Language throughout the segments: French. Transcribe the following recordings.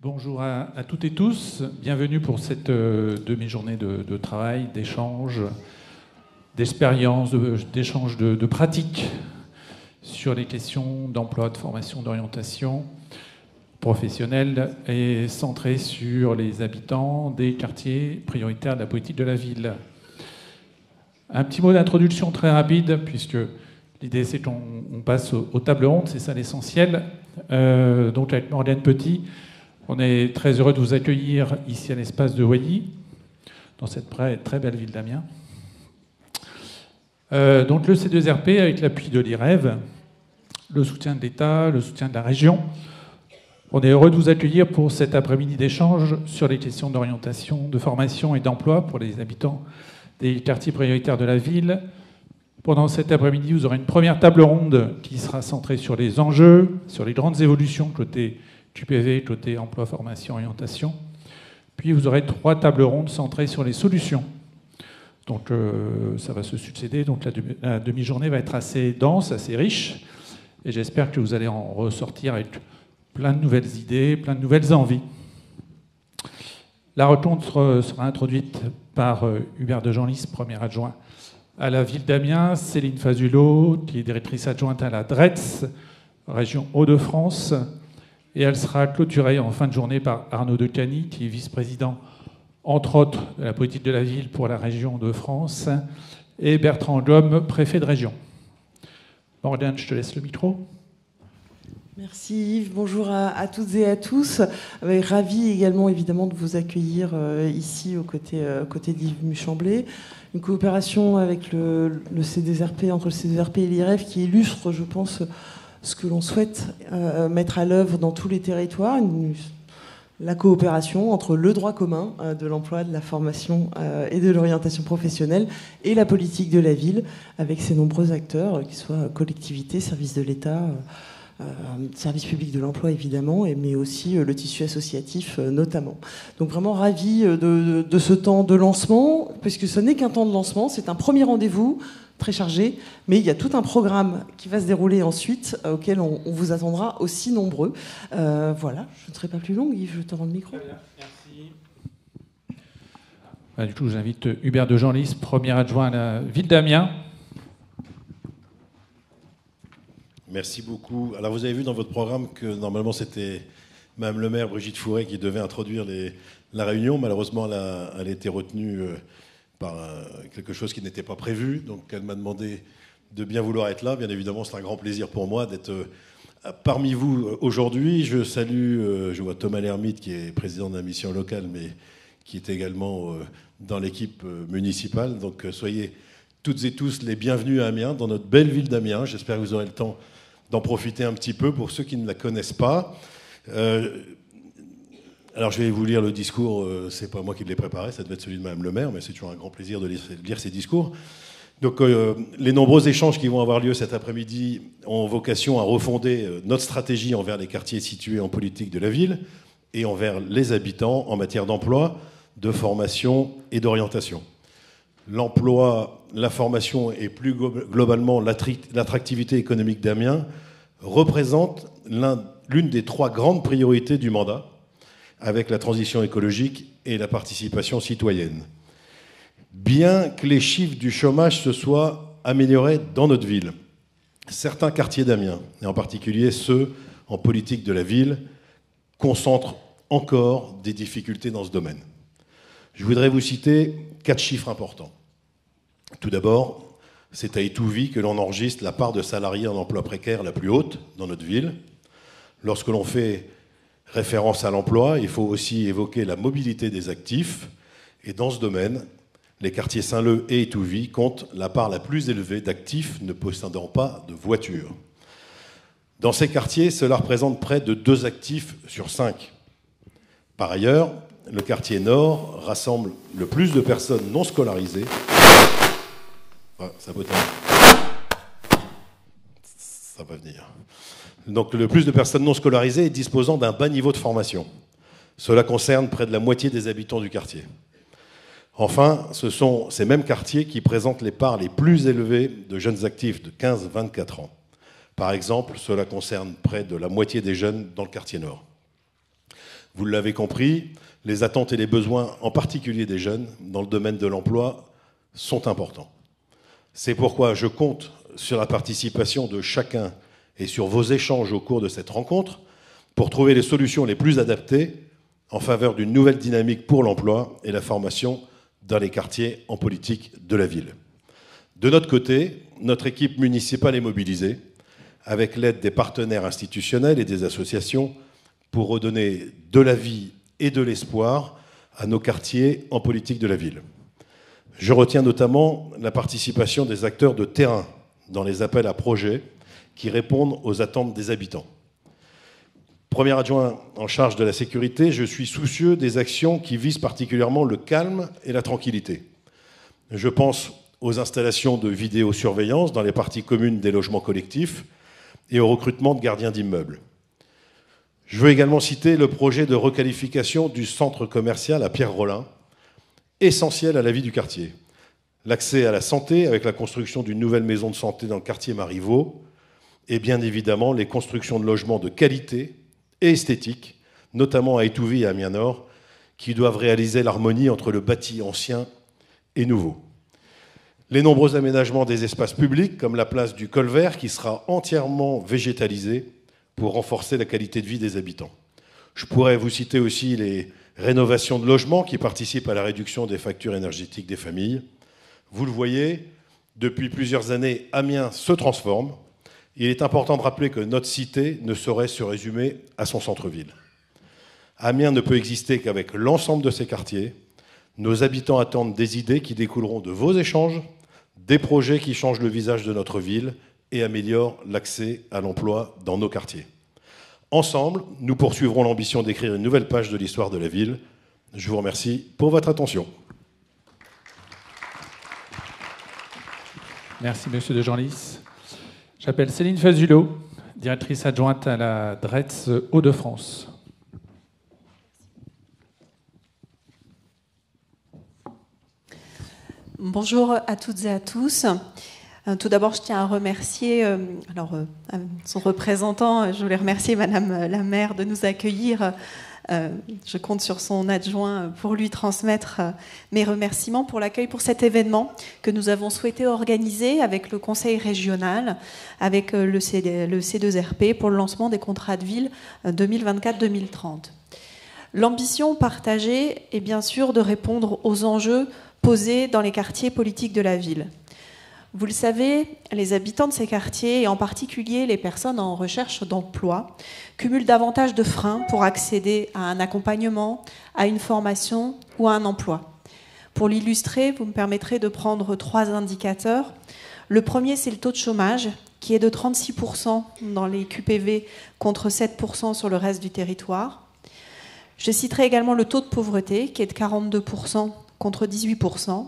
Bonjour à toutes et tous. Bienvenue pour cette demi-journée de travail, d'échange, d'expérience, d'échange de pratiques sur les questions d'emploi, de formation, d'orientation professionnelle et centrée sur les habitants des quartiers prioritaires de la politique de la ville. Un petit mot d'introduction très rapide, puisque l'idée c'est qu'on passe aux tables rondes, c'est ça l'essentiel. Donc avec Morgane Petit, on est très heureux de vous accueillir ici à l'espace de Wally, dans cette très belle ville d'Amiens. Donc le C2RP, avec l'appui de l'IREV, le soutien de l'État, le soutien de la région, on est heureux de vous accueillir pour cet après-midi d'échange sur les questions d'orientation, de formation et d'emploi pour les habitants des quartiers prioritaires de la ville. Pendant cet après-midi, vous aurez une première table ronde qui sera centrée sur les enjeux, sur les grandes évolutions côté QPV, côté emploi, formation, orientation. Puis vous aurez 3 tables rondes centrées sur les solutions. Donc ça va se succéder. Donc la demi-journée va être assez dense, assez riche. Et j'espère que vous allez en ressortir avec plein de nouvelles idées, plein de nouvelles envies. La rencontre sera introduite par Hubert de Genlis, premier adjoint à la ville d'Amiens, Céline Fazulot, qui est directrice adjointe à la DRETS, région Hauts-de-France. Et elle sera clôturée en fin de journée par Arnaud Decany, qui est vice-président, entre autres, de la politique de la ville pour la région de France, et Bertrand Gomme, préfet de région. Morgane, je te laisse le micro. Merci Yves, bonjour à toutes et à tous. Ravi également évidemment de vous accueillir ici aux côtés d'Yves Muchemblé. Une coopération avec le C2RP, entre le C2RP et l'IREV, qui illustre, je pense, ce que l'on souhaite mettre à l'œuvre dans tous les territoires, la coopération entre le droit commun de l'emploi, de la formation et de l'orientation professionnelle et la politique de la ville, avec ses nombreux acteurs, qu'ils soient collectivités, services de l'État, service public de l'emploi évidemment, mais aussi le tissu associatif notamment. Donc vraiment ravi de ce temps de lancement, puisque ce n'est qu'un temps de lancement, c'est un premier rendez-vous très chargé, mais il y a tout un programme qui va se dérouler ensuite, auquel on vous attendra aussi nombreux. Voilà, je ne serai pas plus longue, Yves, je te rends le micro. Merci. Du coup, j'invite Hubert de Genlis, premier adjoint à la ville d'Amiens. Merci beaucoup. Alors vous avez vu dans votre programme que normalement c'était Mme le maire Brigitte Fourré qui devait introduire la réunion. Malheureusement, elle a été retenue par quelque chose qui n'était pas prévu. Donc elle m'a demandé de bien vouloir être là. Bien évidemment, c'est un grand plaisir pour moi d'être parmi vous aujourd'hui. Je salue, je vois Thomas Lermite qui est président de la mission locale, mais qui est également dans l'équipe municipale. Donc soyez toutes et tous les bienvenus à Amiens, dans notre belle ville d'Amiens. J'espère que vous aurez le temps d'en profiter un petit peu pour ceux qui ne la connaissent pas. Alors je vais vous lire le discours, c'est pas moi qui l'ai préparé, ça devait être celui de Mme le maire, mais c'est toujours un grand plaisir de lire ces discours. Donc les nombreux échanges qui vont avoir lieu cet après-midi ont vocation à refonder notre stratégie envers les quartiers situés en politique de la ville et envers les habitants en matière d'emploi, de formation et d'orientation. L'emploi, la formation et plus globalement l'attractivité économique d'Amiens représentent l'une des 3 grandes priorités du mandat, avec la transition écologique et la participation citoyenne. Bien que les chiffres du chômage se soient améliorés dans notre ville, certains quartiers d'Amiens, et en particulier ceux en politique de la ville, concentrent encore des difficultés dans ce domaine. Je voudrais vous citer 4 chiffres importants. Tout d'abord, c'est à Étouvie que l'on enregistre la part de salariés en emploi précaire la plus haute dans notre ville. Lorsque l'on fait référence à l'emploi, il faut aussi évoquer la mobilité des actifs. Et dans ce domaine, les quartiers Saint-Leu et Étouvie comptent la part la plus élevée d'actifs ne possédant pas de voiture. Dans ces quartiers, cela représente près de 2 actifs sur 5. Par ailleurs, le quartier Nord rassemble le plus de personnes non scolarisées. Ça va venir. Donc le plus de personnes non scolarisées et disposant d'un bas niveau de formation. Cela concerne près de la moitié des habitants du quartier. Enfin, ce sont ces mêmes quartiers qui présentent les parts les plus élevées de jeunes actifs de 15-24 ans. Par exemple, cela concerne près de la moitié des jeunes dans le quartier Nord. Vous l'avez compris, les attentes et les besoins, en particulier des jeunes, dans le domaine de l'emploi, sont importants. C'est pourquoi je compte sur la participation de chacun et sur vos échanges au cours de cette rencontre pour trouver les solutions les plus adaptées en faveur d'une nouvelle dynamique pour l'emploi et la formation dans les quartiers en politique de la ville. De notre côté, notre équipe municipale est mobilisée avec l'aide des partenaires institutionnels et des associations pour redonner de la vie et de l'espoir à nos quartiers en politique de la ville. Je retiens notamment la participation des acteurs de terrain dans les appels à projets qui répondent aux attentes des habitants. Premier adjoint en charge de la sécurité, je suis soucieux des actions qui visent particulièrement le calme et la tranquillité. Je pense aux installations de vidéosurveillance dans les parties communes des logements collectifs et au recrutement de gardiens d'immeubles. Je veux également citer le projet de requalification du centre commercial à Pierre-Rollin, essentiel à la vie du quartier. L'accès à la santé avec la construction d'une nouvelle maison de santé dans le quartier Marivaux et bien évidemment les constructions de logements de qualité et esthétiques, notamment à Étouville et à Amiens-Nord, qui doivent réaliser l'harmonie entre le bâti ancien et nouveau. Les nombreux aménagements des espaces publics, comme la place du Colvert, qui sera entièrement végétalisée pour renforcer la qualité de vie des habitants. Je pourrais vous citer aussi les rénovations de logements qui participent à la réduction des factures énergétiques des familles. Vous le voyez, depuis plusieurs années, Amiens se transforme. Il est important de rappeler que notre cité ne saurait se résumer à son centre-ville. Amiens ne peut exister qu'avec l'ensemble de ses quartiers. Nos habitants attendent des idées qui découleront de vos échanges, des projets qui changent le visage de notre ville et améliorent l'accès à l'emploi dans nos quartiers. Ensemble, nous poursuivrons l'ambition d'écrire une nouvelle page de l'histoire de la ville. Je vous remercie pour votre attention. Merci, monsieur de Genlis. J'appelle Céline Fazulot, directrice adjointe à la DRETS Hauts-de-France. Bonjour à toutes et à tous. Tout d'abord, je tiens à remercier son représentant. Je voulais remercier Madame la maire de nous accueillir. Je compte sur son adjoint pour lui transmettre mes remerciements pour l'accueil pour cet événement que nous avons souhaité organiser avec le conseil régional, avec le C2RP pour le lancement des contrats de ville 2024-2030. L'ambition partagée est bien sûr de répondre aux enjeux posés dans les quartiers politiques de la ville. Vous le savez, les habitants de ces quartiers, et en particulier les personnes en recherche d'emploi, cumulent davantage de freins pour accéder à un accompagnement, à une formation ou à un emploi. Pour l'illustrer, vous me permettrez de prendre 3 indicateurs. Le premier, c'est le taux de chômage, qui est de 36% dans les QPV contre 7% sur le reste du territoire. Je citerai également le taux de pauvreté, qui est de 42% contre 18%.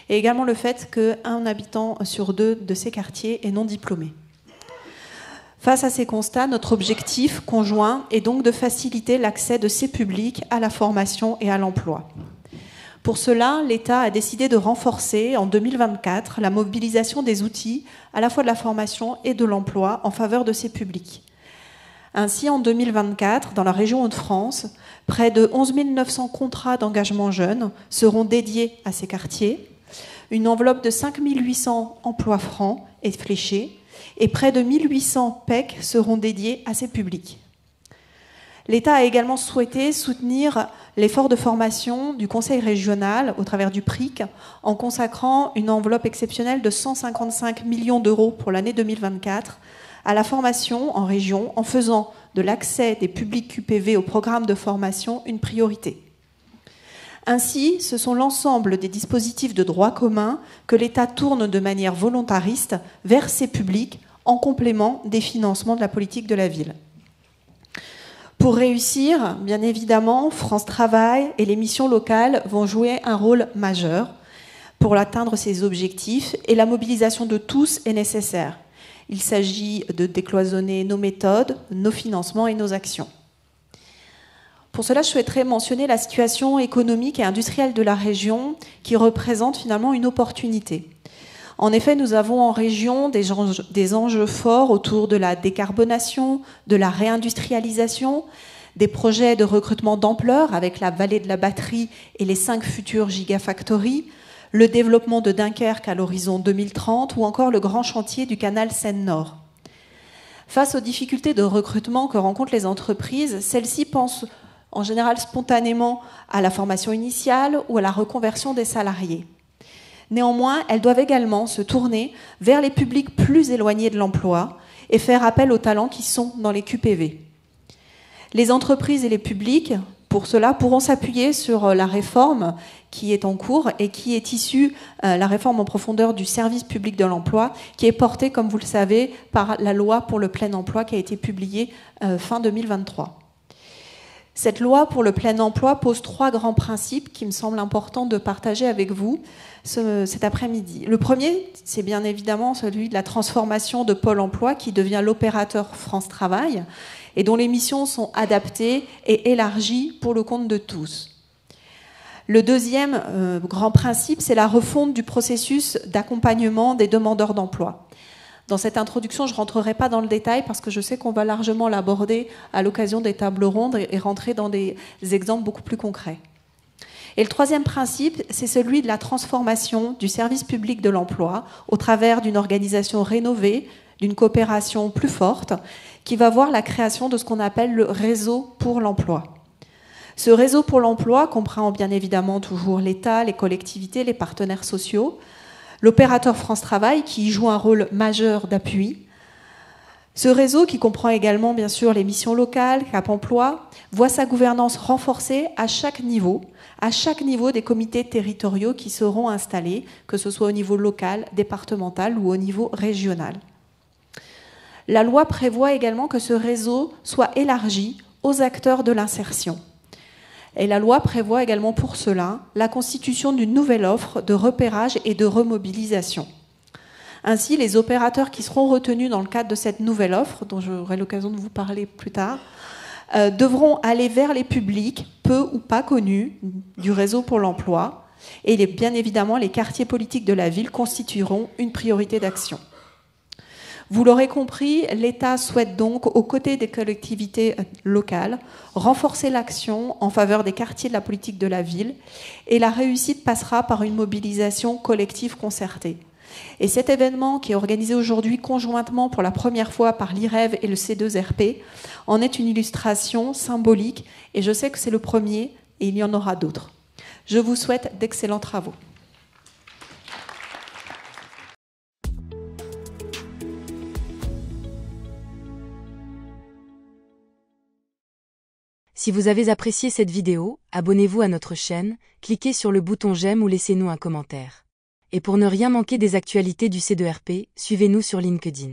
Et également le fait qu'un habitant sur 2 de ces quartiers est non diplômé. Face à ces constats, notre objectif conjoint est donc de faciliter l'accès de ces publics à la formation et à l'emploi. Pour cela, l'État a décidé de renforcer en 2024 la mobilisation des outils à la fois de la formation et de l'emploi en faveur de ces publics. Ainsi, en 2024, dans la région Hauts-de-France, près de 11 900 contrats d'engagement jeunes seront dédiés à ces quartiers. Une enveloppe de 5 800 emplois francs est fléchée et près de 1 800 PEC seront dédiés à ces publics. L'État a également souhaité soutenir l'effort de formation du Conseil régional au travers du PRIC en consacrant une enveloppe exceptionnelle de 155 millions d'euros pour l'année 2024 à la formation en région en faisant de l'accès des publics QPV au programme de formation une priorité. Ainsi, ce sont l'ensemble des dispositifs de droit commun que l'État tourne de manière volontariste vers ces publics en complément des financements de la politique de la ville. Pour réussir, bien évidemment, France Travail et les missions locales vont jouer un rôle majeur pour atteindre ces objectifs et la mobilisation de tous est nécessaire. Il s'agit de décloisonner nos méthodes, nos financements et nos actions. Pour cela, je souhaiterais mentionner la situation économique et industrielle de la région qui représente finalement une opportunité. En effet, nous avons en région des enjeux forts autour de la décarbonation, de la réindustrialisation, des projets de recrutement d'ampleur avec la vallée de la batterie et les 5 futures gigafactories, le développement de Dunkerque à l'horizon 2030 ou encore le grand chantier du canal Seine-Nord. Face aux difficultés de recrutement que rencontrent les entreprises, celles-ci pensent en général spontanément à la formation initiale ou à la reconversion des salariés. Néanmoins, elles doivent également se tourner vers les publics plus éloignés de l'emploi et faire appel aux talents qui sont dans les QPV. Les entreprises et les publics, pour cela, pourront s'appuyer sur la réforme qui est en cours et qui est issue, la réforme en profondeur du service public de l'emploi, qui est portée, comme vous le savez, par la loi pour le plein emploi qui a été publiée fin 2023. Cette loi pour le plein emploi pose 3 grands principes qui me semblent importants de partager avec vous cet après-midi. Le premier, c'est bien évidemment celui de la transformation de Pôle emploi qui devient l'opérateur France Travail et dont les missions sont adaptées et élargies pour le compte de tous. Le deuxième grand principe, c'est la refonte du processus d'accompagnement des demandeurs d'emploi. Dans cette introduction, je ne rentrerai pas dans le détail parce que je sais qu'on va largement l'aborder à l'occasion des tables rondes et rentrer dans des exemples beaucoup plus concrets. Et le troisième principe, c'est celui de la transformation du service public de l'emploi au travers d'une organisation rénovée, d'une coopération plus forte, qui va voir la création de ce qu'on appelle le réseau pour l'emploi. Ce réseau pour l'emploi comprend bien évidemment toujours l'État, les collectivités, les partenaires sociaux, l'opérateur France Travail qui joue un rôle majeur d'appui. Ce réseau, qui comprend également bien sûr les missions locales, Cap Emploi, voit sa gouvernance renforcée à chaque niveau des comités territoriaux qui seront installés, que ce soit au niveau local, départemental ou au niveau régional. La loi prévoit également que ce réseau soit élargi aux acteurs de l'insertion. Et la loi prévoit également pour cela la constitution d'une nouvelle offre de repérage et de remobilisation. Ainsi, les opérateurs qui seront retenus dans le cadre de cette nouvelle offre, dont j'aurai l'occasion de vous parler plus tard, devront aller vers les publics peu ou pas connus du réseau pour l'emploi. Et bien évidemment, les quartiers politiques de la ville constitueront une priorité d'action. Vous l'aurez compris, l'État souhaite donc, aux côtés des collectivités locales, renforcer l'action en faveur des quartiers de la politique de la ville, et la réussite passera par une mobilisation collective concertée. Et cet événement, qui est organisé aujourd'hui conjointement pour la première fois par l'IREV et le C2RP, en est une illustration symbolique, et je sais que c'est le premier, et il y en aura d'autres. Je vous souhaite d'excellents travaux. Si vous avez apprécié cette vidéo, abonnez-vous à notre chaîne, cliquez sur le bouton j'aime ou laissez-nous un commentaire. Et pour ne rien manquer des actualités du C2RP, suivez-nous sur LinkedIn.